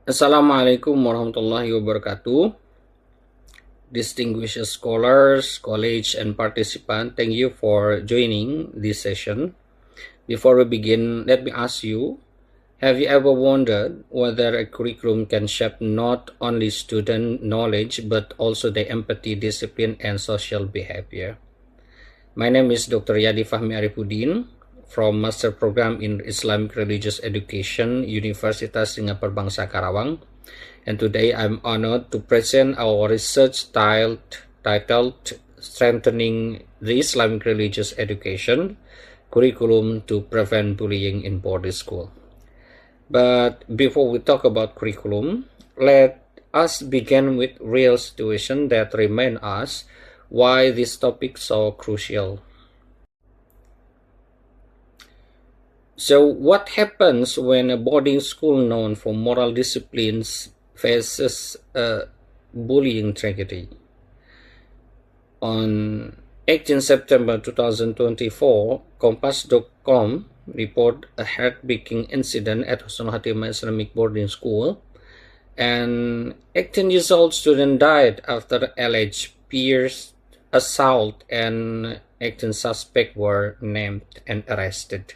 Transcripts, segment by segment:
Assalamualaikum warahmatullahi wabarakatuh. Distinguished scholars, college, and participants, thank you for joining this session. Before we begin, let me ask you, have you ever wondered whether a curriculum can shape not only student knowledge, but also their empathy, discipline, and social behavior? My name is Dr. Yadi Fahmi Arifuddin from Master Program in Islamic Religious Education, Universitas Singapura Bangsa Karawang. And today I'm honored to present our research titled Strengthening the Islamic Religious Education Curriculum to Prevent Bullying in Boarding School. But before we talk about curriculum, let us begin with real situation that remind us why this topic is so crucial. So what happens when a boarding school known for moral disciplines faces a bullying tragedy? On 18 September 2024, Compass.com reported a heartbreaking incident at Husnul Islamic boarding school. An 18-year-old student died after alleged peer assault, and 18 suspects were named and arrested.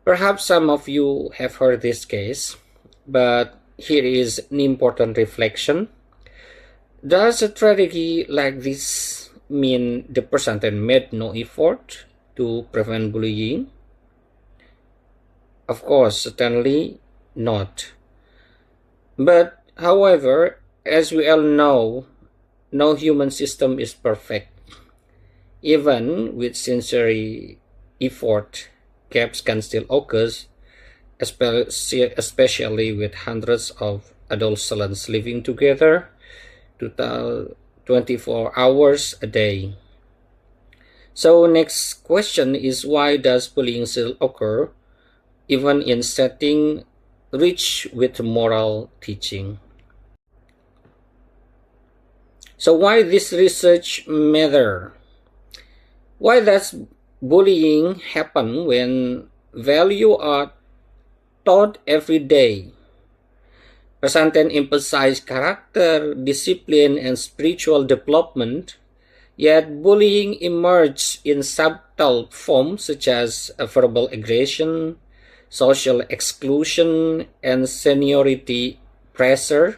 Perhaps some of you have heard this case, but here is an important reflection. Does a tragedy like this mean the person made no effort to prevent bullying? Of course, certainly not. But, however, as we all know, no human system is perfect. Even with sincere effort, gaps can still occur, especially with hundreds of adolescents living together 24 hours a day. So next question is, why does bullying still occur even in setting rich with moral teaching? So why this research matter? Why does bullying happen when values are taught every day? Pesantren emphasize character, discipline, and spiritual development, yet bullying emerges in subtle forms such as verbal aggression, social exclusion, and seniority pressure.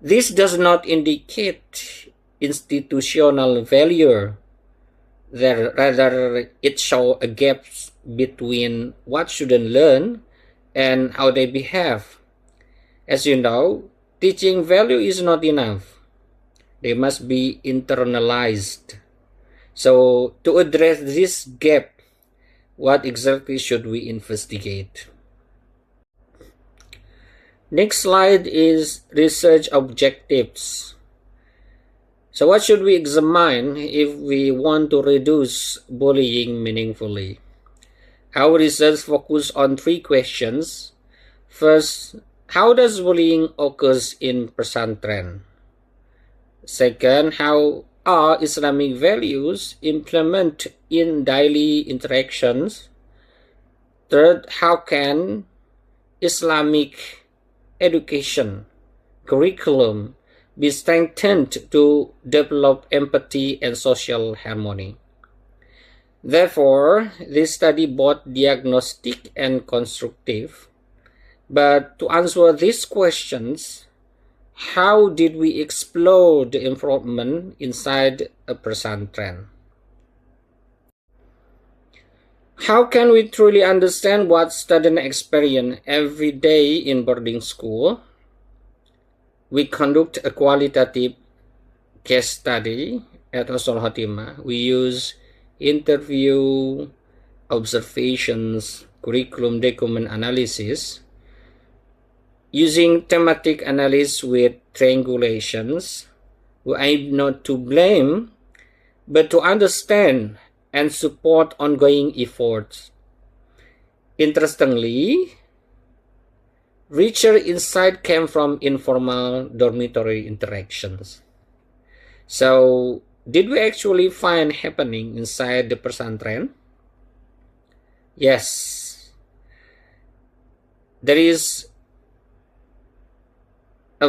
This does not indicate institutional failure. Rather, it shows a gap between what students learn and how they behave. As you know, teaching value is not enough. They must be internalized. So, to address this gap, what exactly should we investigate? Next slide is research objectives. So what should we examine if we want to reduce bullying meaningfully? Our research focused on three questions. First, how does bullying occurs in pesantren? Second, how are Islamic values implemented in daily interactions? Third, how can Islamic education curriculum be strengthened to develop empathy and social harmony? Therefore, this study both diagnostic and constructive. But to answer these questions, how did we explore the improvement inside a pesantren? How can we truly understand what students experience every day in boarding school? We conduct a qualitative case study at Husnul Khotimah. We use interview, observations, curriculum document analysis, using thematic analysis with triangulations. We aim not to blame, but to understand and support ongoing efforts. Interestingly, richer insight came from informal dormitory interactions. So, did we actually find happening inside the pesantren? Yes. There is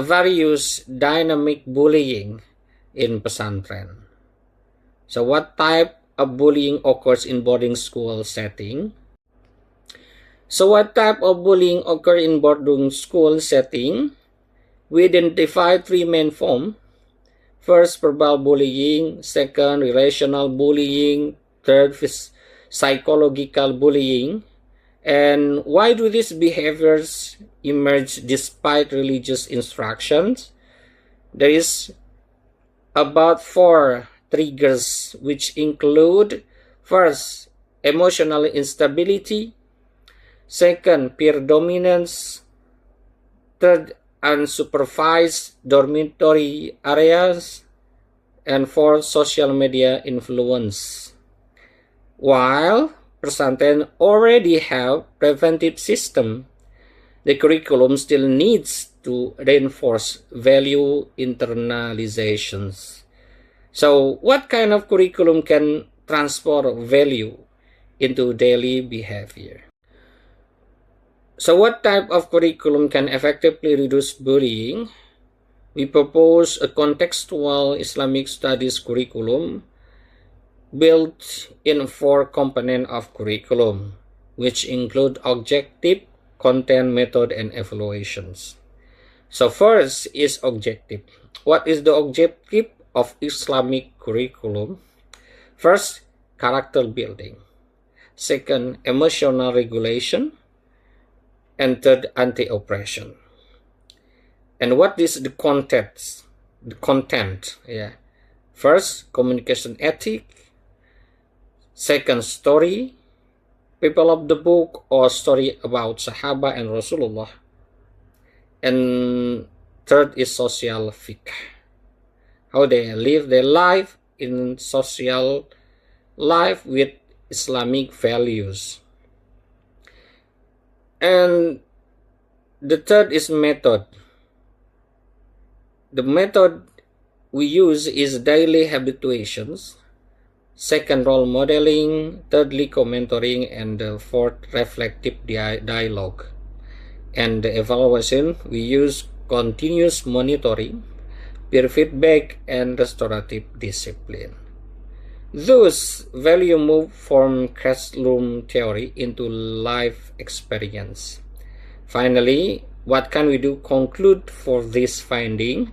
various dynamic bullying in pesantren. So what type of bullying occurs in boarding school setting? So what type of bullying occur in boarding school setting? We identify three main forms. First, verbal bullying. Second, relational bullying. Third, psychological bullying. And why do these behaviors emerge despite religious instructions? There is about 4 triggers, which include: first, emotional instability; second, peer dominance; third, unsupervised dormitory areas; and fourth, social media influence. While pesantren already have preventive system, the curriculum still needs to reinforce value internalizations. So what kind of curriculum can transfer value into daily behavior? So what type of curriculum can effectively reduce bullying? We propose a contextual Islamic studies curriculum built in 4 components of curriculum, which include objective, content, method, and evaluations. So first is objective. What is the objective of Islamic curriculum? First, character building. Second, emotional regulation. And third, anti-oppression. And what is the content? First, communication ethic. Second, story, people of the book or story about Sahaba and Rasulullah. And third is social fiqh, how they live their life in social life with Islamic values. And the third is method. The method we use is daily habituations. Second, role modeling. Thirdly, co-mentoring. And the fourth, reflective dialogue. And the evaluation, we use continuous monitoring, peer feedback, and restorative discipline. Thus, value move from classroom theory into life experience. Finally, what can we do conclude for this finding?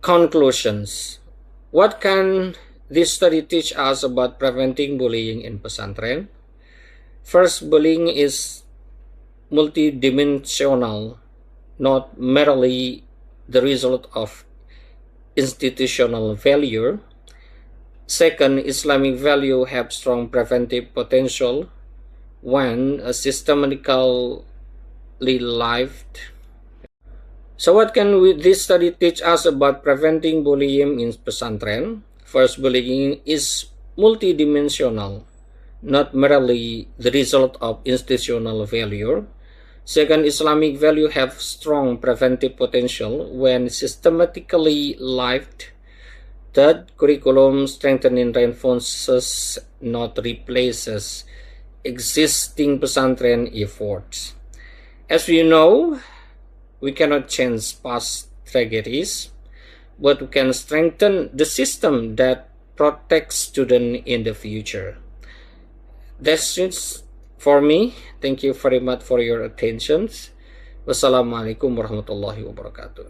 Conclusions. What can this study teach us about preventing bullying in pesantren? First, bullying is multidimensional, not merely the result of institutional value. Second, Islamic value have strong preventive potential when systematically lived. So what can this study teach us about preventing bullying in pesantren? First, bullying is multidimensional, not merely the result of institutional value. Second, Islamic value have strong preventive potential when systematically lived. Third, curriculum strengthening reinforces, not replaces, existing pesantren efforts. As we know, we cannot change past tragedies, but we can strengthen the system that protects students in the future. That's it for me. Thank you very much for your attention. Wassalamualaikum warahmatullahi wabarakatuh.